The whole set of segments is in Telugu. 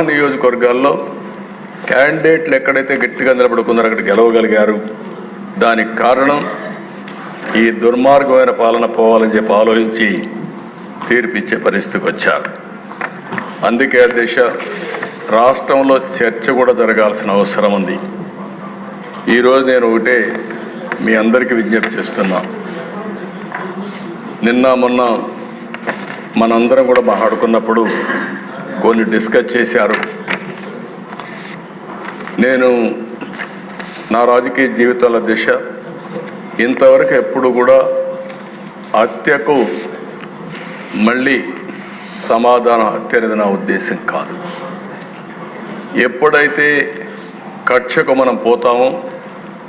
నియోజకవర్గాల్లో క్యాండిడేట్లు ఎక్కడైతే గట్టిగా నిలబడుకున్నారో అక్కడ గెలవగలిగారు. దానికి కారణం ఈ దుర్మార్గమైన పాలన పోవాలని చెప్పి ఆలోచించి తీర్పిచ్చే పరిస్థితికి వచ్చారు. అందుకే దిశ రాష్ట్రంలో చర్చ కూడా జరగాల్సిన అవసరం ఉంది. ఈరోజు నేను ఒకటే మీ అందరికీ విజ్ఞప్తి చేస్తున్నా. నిన్న మొన్న మనందరం కూడా మాట్లాడుకున్నప్పుడు కొన్ని డిస్కస్ చేశారు. నేను నా రాజకీయ జీవితాల దిశ ఇంతవరకు ఎప్పుడు కూడా హత్యకు మళ్ళీ సమాధానం హత్య అనేది నా ఉద్దేశం కాదు. ఎప్పుడైతే కక్షకు మనం పోతామో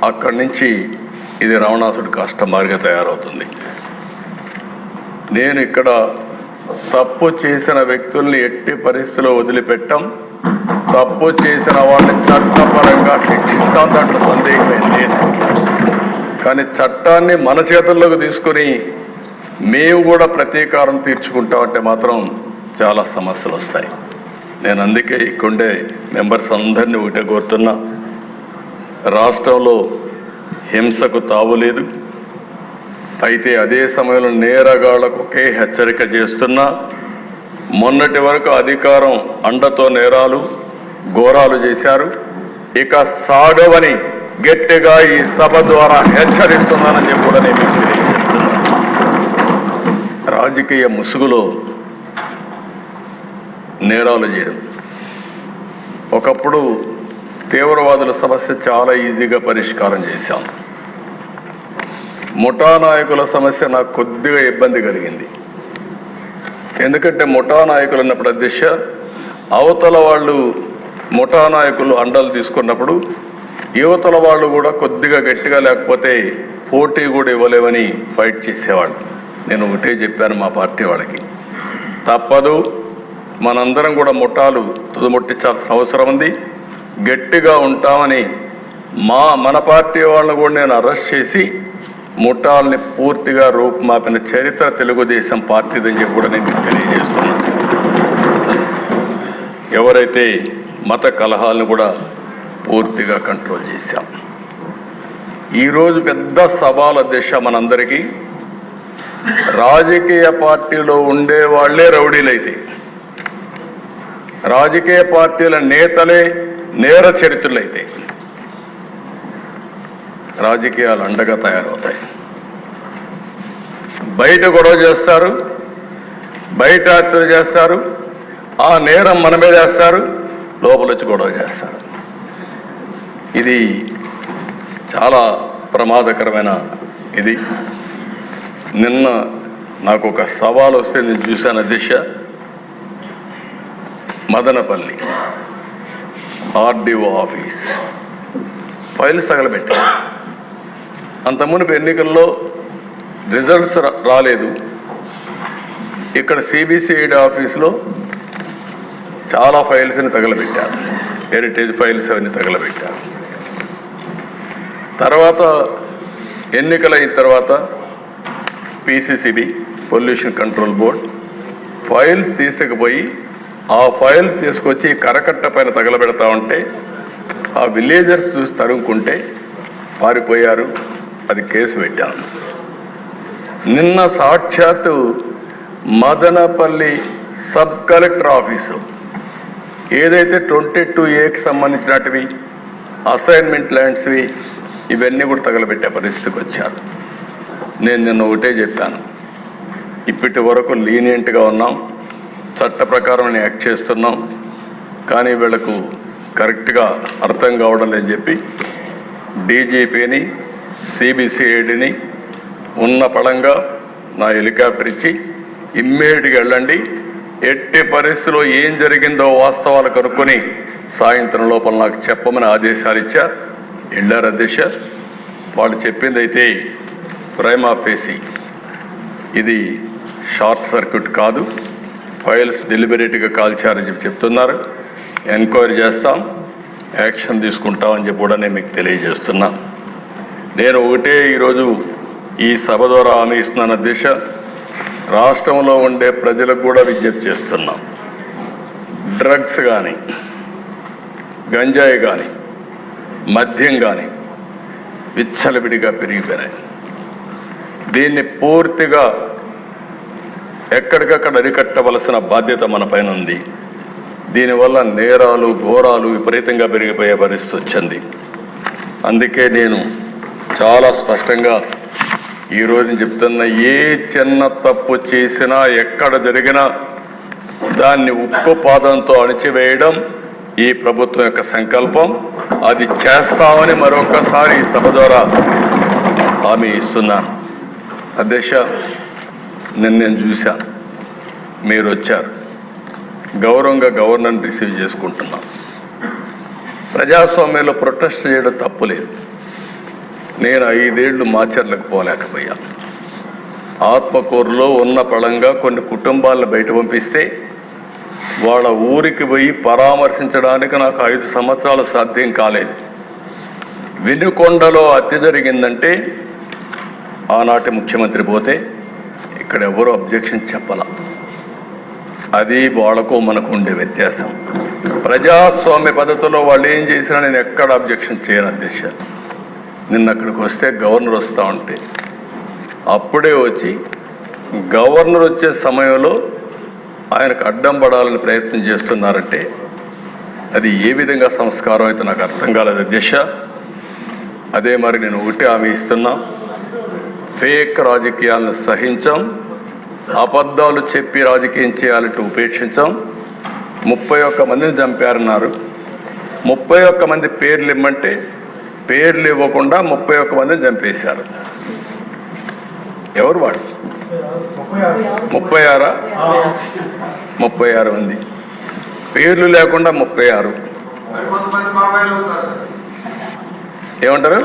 అక్కడి నుంచి ఇది రావణాసుడి కష్టమారిగా తయారవుతుంది. నేను ఇక్కడ తప్పు చేసిన వ్యక్తుల్ని ఎట్టి పరిస్థితిలో వదిలిపెట్టాం. తప్పు చేసిన వాళ్ళని చట్టపరంగా శిక్షిస్తాం, దాంట్లో సందేహమే లేదు. కానీ చట్టాన్ని మన చేతుల్లోకి తీసుకుని మేము కూడా ప్రతీకారం తీర్చుకుంటామంటే మాత్రం చాలా సమస్యలు వస్తాయి. నేను అందుకే ఇక్కడే మెంబర్స్ అందరినీ ఒకటే కోరుతున్నా, రాష్ట్రంలో హింసకు తావులేదు. అయితే అదే సమయంలో నేరగాళ్లకు ఒకే హెచ్చరిక చేస్తున్నా, మొన్నటి వరకు అధికారం అండతో నేరాలు ఘోరాలు చేశారు, ఇక సాగవని గట్టిగా ఈ సభ ద్వారా హెచ్చరిస్తున్నానని చెప్పి కూడా నేను మీకు తెలియజేస్తున్నాను. రాజకీయ ముసుగులో నేరాలు చేయడం, ఒకప్పుడు తీవ్రవాదుల సమస్య చాలా ఈజీగా పరిష్కారం చేశాం. ముఠా నాయకుల సమస్య నాకు కొద్దిగా ఇబ్బంది కలిగింది. ఎందుకంటే ముఠా నాయకులు అన్నప్పుడు అధ్యక్ష, అవతల వాళ్ళు ముఠా నాయకులు అండలు తీసుకున్నప్పుడు యువతల వాళ్ళు కూడా కొద్దిగా గట్టిగా లేకపోతే పోటీ కూడా ఇవ్వలేవని ఫైట్ చేసేవాళ్ళు. నేను ఒకటే చెప్పాను మా పార్టీ వాళ్ళకి, తప్పదు, మనందరం కూడా ముఠాలు తుదముట్టించాల్సిన అవసరం ఉంది, గట్టిగా ఉంటామని మన పార్టీ వాళ్ళని కూడా నేను అరెస్ట్ చేసి ముఠాలని పూర్తిగా రూపుమాపిన చరిత్ర తెలుగుదేశం పార్టీదని చెప్పి కూడా నేను తెలియజేస్తున్నాను. ఎవరైతే మత కలహాలను కూడా పూర్తిగా కంట్రోల్ చేశాం. ఈరోజు పెద్ద సవాల్ అధ్యక్ష మనందరికీ, రాజకీయ పార్టీలో ఉండేవాళ్లే రౌడీలైతే, రాజకీయ పార్టీల నేతలే నేర చరిత్రలైతే రాజకీయాలు అండగా తయారవుతాయి. బయట గొడవ చేస్తారు, బయట హత్యలు చేస్తారు, ఆ నేరం మన మీద వేస్తారు, లోపల వచ్చి గొడవ చేస్తారు. ఇది చాలా ప్రమాదకరమైన ఇది. నిన్న నాకు ఒక సవాల్ వస్తే నేను చూశాను అధ్యక్ష, మదనపల్లి ఆర్డీఓ ఆఫీస్ ఫైల్స్ తగలబెట్టారు. అంత మునుపు ఎన్నికల్లో రిజల్ట్స్ రాలేదు. ఇక్కడ సిబిసిఐడి ఆఫీస్లో చాలా ఫైల్స్ని తగలబెట్టారు, హెరిటేజ్ ఫైల్స్ అవన్నీ తగలబెట్టారు. తర్వాత ఎన్నికలైన తర్వాత పిసిసిబి పొల్యూషన్ కంట్రోల్ బోర్డ్ ఫైల్స్ తీసుకుపోయి ఆ ఫైల్స్ తీసుకొచ్చి కరకట్ట పైన తగలబెడతా ఉంటే ఆ విలేజర్స్ చూసి తరుముకుంటే పారిపోయారు. అది కేసు పెట్టాను. నిన్న సాక్షాత్తు మదనపల్లి సబ్ కలెక్టర్ ఆఫీసు ఏదైతే 22A సంబంధించినటివి అసైన్మెంట్ ల్యాండ్స్వి ఇవన్నీ కూడా తగలబెట్టే పరిస్థితికి వచ్చారు. నేను నిన్న ఒకటే చెప్పాను, ఇప్పటి వరకు లీనియంట్గా ఉన్నాం, చట్ట ప్రకారం యాక్ట్ చేస్తున్నాం, కానీ వీళ్లకు కరెక్ట్గా అర్థం కావడం లేదని చెప్పి డీజీపీని సిబిసిఐడిని ఉన్న పడంగా నా హెలికాప్టర్ ఇచ్చి ఇమ్మీడియట్గా వెళ్ళండి, ఎట్టి పరిస్థితిలో ఏం జరిగిందో వాస్తవాలు కనుక్కొని సాయంత్రం లోపల నాకు చెప్పమని ఆదేశాలు ఇచ్చా. వెళ్ళారు అధ్యక్ష. వాళ్ళు చెప్పింది అయితే ప్రైమా ఫేసి ఇది షార్ట్ సర్క్యూట్ కాదు, ఫైల్స్ డెలిబరేట్గా కాల్చారని చెప్పి చెప్తున్నారు. ఎంక్వైరీ చేస్తాం, యాక్షన్ తీసుకుంటామని చెప్పి కూడా నేను మీకు తెలియజేస్తున్నా. నేను ఒకటే ఈరోజు ఈ సభ ద్వారా హామీ ఇస్తున్నాను అధ్యక్ష, రాష్ట్రంలో ఉండే ప్రజలకు కూడా విజ్ఞప్తి చేస్తున్నాం, డ్రగ్స్ కానీ, గంజాయి కానీ, మద్యం కానీ విచ్చలవిడిగా పెరిగిపోయినాయి. దీన్ని పూర్తిగా ఎక్కడికక్కడ అరికట్టవలసిన బాధ్యత మన పైన ఉంది. దీనివల్ల నేరాలు, ఘోరాలు విపరీతంగా పెరిగిపోయే పరిస్థితి వచ్చింది. అందుకే నేను చాలా స్పష్టంగా ఈరోజు చెప్తున్నా, ఏ చిన్న తప్పు చేసినా, ఎక్కడ జరిగినా దాన్ని ఉక్కు పాదంతో అణిచివేయడం ఈ ప్రభుత్వం యొక్క సంకల్పం. అది చేస్తామని మరొకసారి ఈ సభ ద్వారా హామీ ఇస్తున్నాను. అధ్యక్ష, నేను చూశాను, మీరు వచ్చారు, గౌరవంగా గవర్నర్ని రిసీవ్ చేసుకుంటున్నాం. ప్రజాస్వామ్యంలో ప్రొటెస్ట్ చేయడం తప్పులేదు. నేను 5 ఏళ్లు మాచర్లకు పోలేకపోయాను. ఆత్మకూరులో ఉన్న పళంగా కొన్ని కుటుంబాలను బయట పంపిస్తే వాళ్ళ ఊరికి పోయి పరామర్శించడానికి నాకు 5 సంవత్సరాలు సాధ్యం కాలేదు. వినుకొండలో హత్య జరిగిందంటే ఆనాటి ముఖ్యమంత్రి పోతే ఇక్కడ ఎవరూ అబ్జెక్షన్ చెప్పాల. అది వాళ్ళకు మనకు ఉండే వ్యత్యాసం. ప్రజాస్వామ్య పద్ధతిలో వాళ్ళు ఏం చేసినా నేను ఎక్కడ అబ్జెక్షన్ చేయను అధ్యక్ష. నిన్న అక్కడికి వస్తే గవర్నర్ వస్తూ ఉంటే అప్పుడే వచ్చి గవర్నర్ వచ్చే సమయంలో ఆయనకు అడ్డం పడాలని ప్రయత్నం చేస్తున్నారంటే అది ఏ విధంగా సంస్కారం అయితే నాకు అర్థం కాలేదు అధ్యక్ష. అదే మరి నేను ఒకటి హామీ ఇస్తున్నా, ఫేక్ రాజకీయాలను సహించాం, అబద్ధాలు చెప్పి రాజకీయం చేయాలంటే ఉపేక్షించాం. 31 మందిని చంపారన్నారు. 31 మంది పేర్లు ఇమ్మంటే పేర్లు ఇవ్వకుండా 31 మందిని చంపేశారు. ఎవరు వాడు? 36 మంది పేర్లు లేకుండా 36. ఏమంటారు?